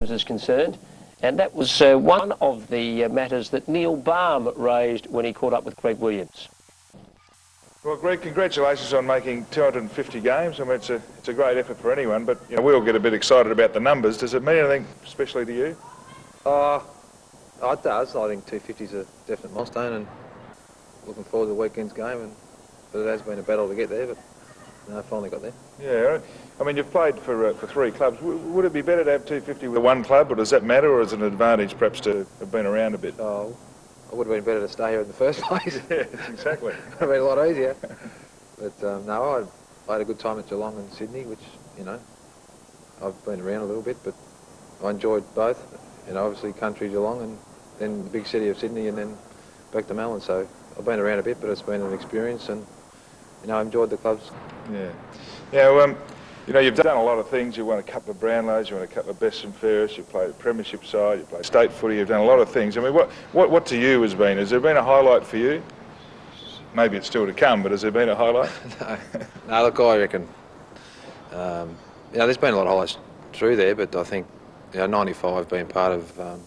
is concerned, and that was one of the matters that Neil Balme raised when he caught up with Greg Williams. Well, Greg, congratulations on making 250 games. I mean, it's a great effort for anyone, but we all get a bit excited about the numbers. Does it mean anything especially to you? It does. I think 250 is a definite milestone, and looking forward to the weekend's game. But it has been a battle to get there, but I finally got there. Yeah, I mean, you've played for 3 clubs. Would it be better to have 250 with one club, or does that matter, or is it an advantage perhaps to have been around a bit? Oh, it would have been better to stay here in the first place. Yeah, exactly. It would have been a lot easier. But no, I had a good time at Geelong and Sydney, which, I've been around a little bit, but I enjoyed both. Obviously country Geelong and then the big city of Sydney and then back to Melbourne. So I've been around a bit, but it's been an experience, and I enjoyed the clubs. Yeah. Now, you've done a lot of things. You won a couple of Brownlows, you won a couple of best and fairest, you played a premiership side, you played state footy, you've done a lot of things. I mean, what to you has there been a highlight for you? Maybe it's still to come, but has there been a highlight? No, look, I reckon, there's been a lot of highlights through there, but I think 95 being part of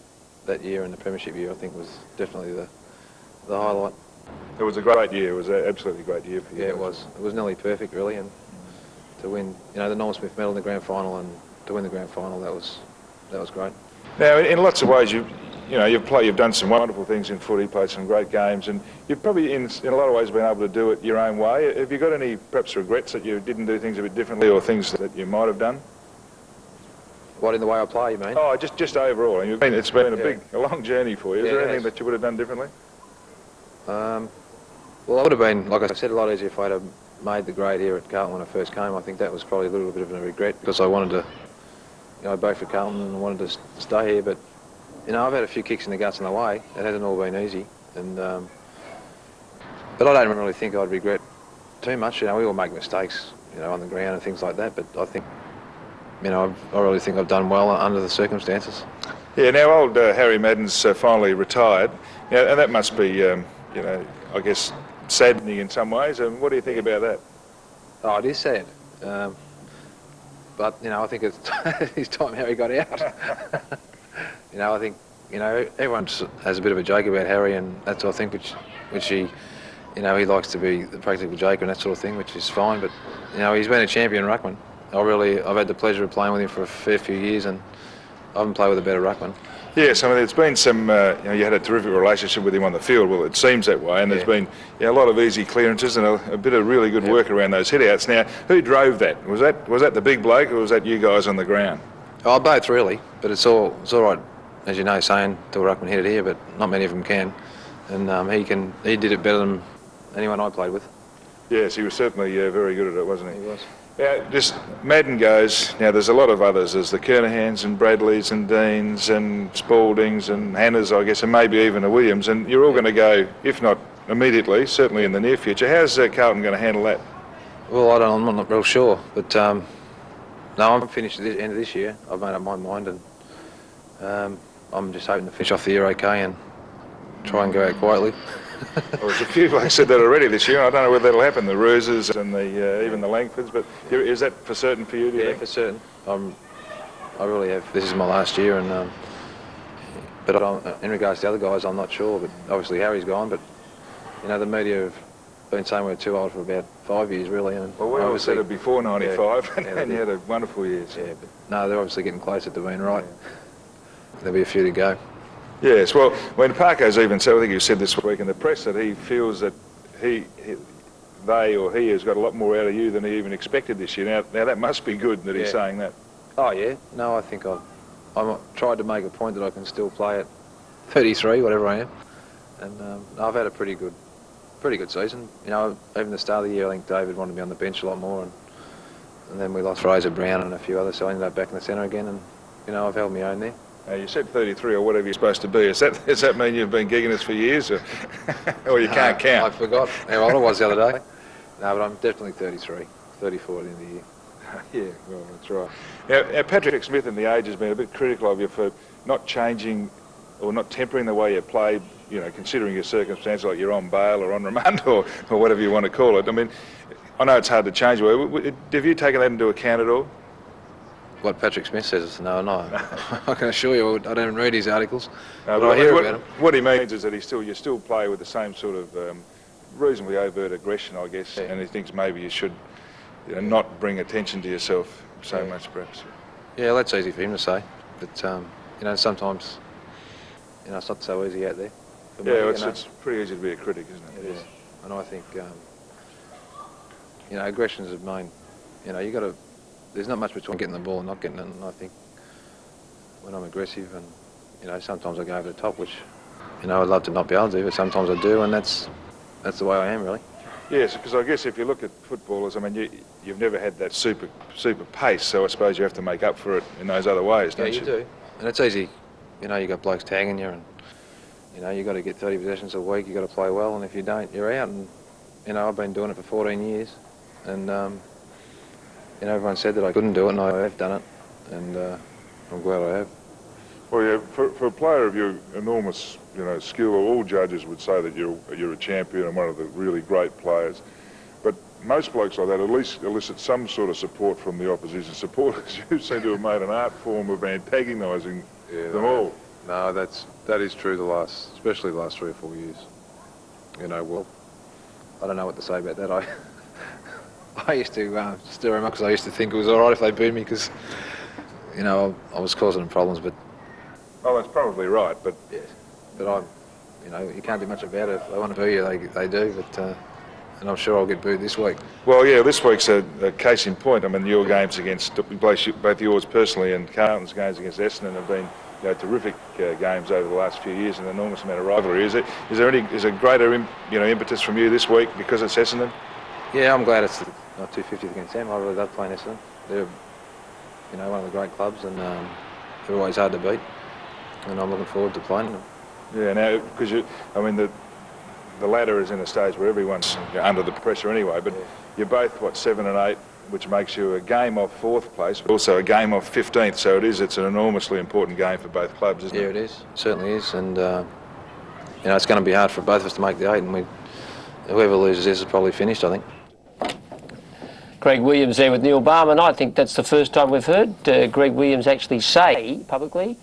that year and the premiership year, I think was definitely the highlight. It was a great year. It was an absolutely great year for you. Yeah, it was. It was nearly perfect, really, and to win, the Norman Smith medal in the grand final and to win the grand final, that was great. Now, in lots of ways, you've done some wonderful things in footy, played some great games, and you've probably, in a lot of ways, been able to do it your own way. Have you got any, perhaps, regrets that you didn't do things a bit differently, or things that you might have done? What, in the way I play, you mean? Oh, just overall. It's been a long journey for you. Is there anything that you would have done differently? Well, it would have been, like I said, a lot easier if I'd have made the grade here at Carlton when I first came. I think that was probably a little bit of a regret because I wanted to, both for Carlton and wanted to stay here. But, I've had a few kicks in the guts on the way. It hasn't all been easy. And but I don't really think I'd regret too much. We all make mistakes, on the ground and things like that. But I think, I really think I've done well under the circumstances. Yeah, now old Harry Madden's finally retired. Now, and that must be, I guess, saddening in some ways. What do you think about that? Oh, it is sad. But, I think it's his time Harry got out. I think, everyone has a bit of a joke about Harry and that sort of thing, which he, he likes to be the practical joker and that sort of thing, which is fine. But, he's been a champion ruckman. I've had the pleasure of playing with him for a fair few years, and I haven't played with a better ruckman. Yes, I mean, there's been some, you had a terrific relationship with him on the field. Well, it seems that way, and there's been a lot of easy clearances and a bit of really good work around those hit-outs. Now, who drove that? Was that the big bloke, or was that you guys on the ground? Oh, both really, but it's all right, as you know, saying to a ruckman hit it here, but not many of them can, and he did it better than anyone I played with. Yes, he was certainly very good at it, wasn't he? He was. Now, just Madden goes, now there's a lot of others. There's the Kernahans and Bradleys and Deans and Spaldings and Hannahs, I guess, and maybe even a Williams. And you're all going to go, if not immediately, certainly in the near future. How's Carlton going to handle that? Well, I'm not real sure. But, no, I'm finished at the end of this year. I've made up my mind, and I'm just hoping to finish off the year okay and try and go out quietly. Well, there's a few blokes said that already this year. I don't know whether that'll happen, the Rooses and even the Langfords, but is that for certain for you, do you think? For certain. I really have. This is my last year, and but in regards to the other guys, I'm not sure. But obviously Harry's gone, but the media have been saying we're too old for about 5 years, really. And well, we always said it before 95, and you had a wonderful years. Yeah, but no, they're obviously getting closer to being right. There'll be a few to go. Yes, well, when Parko's even said, I think he said this week in the press, that he feels that he has got a lot more out of you than he even expected this year. Now that must be good that he's saying that. Oh, yeah. No, I think I've tried to make a point that I can still play at 33, whatever I am. And I've had a pretty good season. Even the start of the year, I think David wanted me on the bench a lot more, and then we lost Fraser Brown and a few others, so I ended up back in the centre again, and I've held my own there. You said 33 or whatever you're supposed to be. Does that mean you've been gigging us for years, or you can't count? I forgot how old I was the other day. No, but I'm definitely 33, 34 at the end of the year. Yeah, well, that's right. Now, Patrick Smith in the Age has been a bit critical of you for not changing or not tempering the way you play, considering your circumstances, like you're on bail or on remand or whatever you want to call it. I mean, I know it's hard to change. Have you taken that into account at all? what Patrick Smith says. No, I can assure you, I don't read his articles, No, but I hear what, about him. what he means is that you still play with the same sort of reasonably overt aggression, I guess, Yeah. and he thinks maybe you should not bring attention to yourself so Yeah. much, perhaps. Yeah, that's easy for him to say, but sometimes, it's not so easy out there. For me, It's pretty easy to be a critic, isn't it? It is, and I think, aggression's the main. You got to. There's not much between getting the ball and not getting it, and I think when I'm aggressive and sometimes I go over the top, which I'd love to not be able to, but sometimes I do, and that's the way I am, really. Yes, because I guess if you look at footballers, I mean, you've never had that super pace, so I suppose you have to make up for it in those other ways, don't you? Yeah, you do. And it's easy. You got blokes tagging you, and you got to get 30 possessions a week. You got to play well, and if you don't, you're out. And I've been doing it for 14 years, and everyone said that I couldn't do it, and I have done it, and I'm glad I have. Well, yeah, for a player of your enormous, skill, all judges would say that you're a champion and one of the really great players. But most blokes like that at least elicit some sort of support from the opposition supporters. You seem to have made an art form of antagonising them all. No, that is true. Especially the last 3 or 4 years. Well, I don't know what to say about that. I used to stir him up because I used to think it was all right if they booed me because, I was causing them problems, but. Oh, that's probably right, but... Yes. But you can't do much about it. If they want to boo you, they do, but... and I'm sure I'll get booed this week. Well, yeah, this week's a case in point. I mean, your games against, both yours personally and Carlton's games against Essendon have been terrific games over the last few years, and an enormous amount of rivalry. Is there greater impetus from you this week because it's Essendon? Yeah, I'm glad it's not 250th against them. I really love playing Essendon. They're one of the great clubs, and they're always hard to beat. And I'm looking forward to playing them. Yeah, now because the ladder is in a stage where everyone's under the pressure anyway. But you're both 7 and 8, which makes you a game off 4th place, but also a game off 15th. So it's an enormously important game for both clubs, isn't it? Yeah, it is. It certainly is, and it's going to be hard for both of us to make the 8, and whoever loses this is probably finished, I think. Greg Williams there with Neil Balme, and I think that's the first time we've heard Greg Williams actually say publicly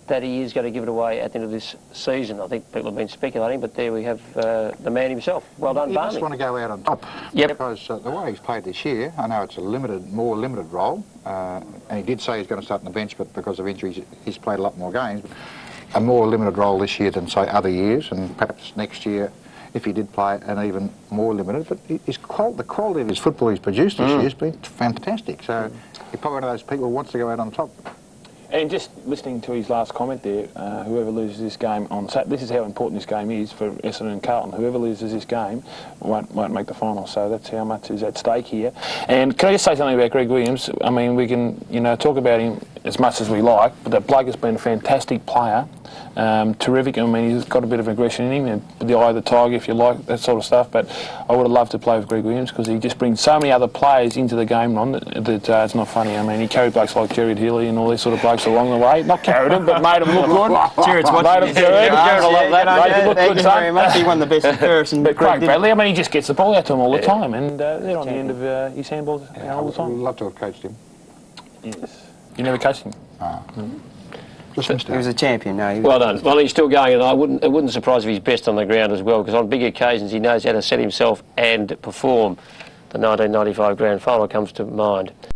that he is going to give it away at the end of this season. I think people have been speculating, but there we have the man himself. Well done, Balme. He just want to go out on top. Yep. Because the way he's played this year, I know it's a more limited role, and he did say he's going to start on the bench, but because of injuries, he's played a lot more games. But a more limited role this year than, say, other years, and perhaps next year, if he did play, an even more limited. But the quality of his football he's produced this year has been fantastic. So he's probably one of those people who wants to go out on top. And just listening to his last comment there, whoever loses this game on Saturday, this is how important this game is for Essendon and Carlton. Whoever loses this game won't make the final, so that's how much is at stake here. And can I just say something about Greg Williams? I mean, we can talk about him as much as we like, but that bloke has been a fantastic player, terrific. I mean, he's got a bit of aggression in him, and the eye of the tiger, if you like, that sort of stuff. But I would have loved to play with Greg Williams because he just brings so many other players into the game, Ron, that it's not funny. I mean, he carried blokes like Jared Healy and all these sort of blokes along the way. Not carried them, but made them look good. Jared's watching Made them Jared, I love that. Made them look Thank good, you son. very much. He won the best and fairest. But Craig Bradley, I mean, he just gets the ball out to him all the time, and they're on the end of his handballs all the I'd time. love to have coached him. Yes. You never coached him? Just missed He was out. a champion. No, he was Well done. Well, he's still going, and it wouldn't surprise if he's best on the ground as well, because on big occasions he knows how to set himself and perform. The 1995 Grand Final comes to mind.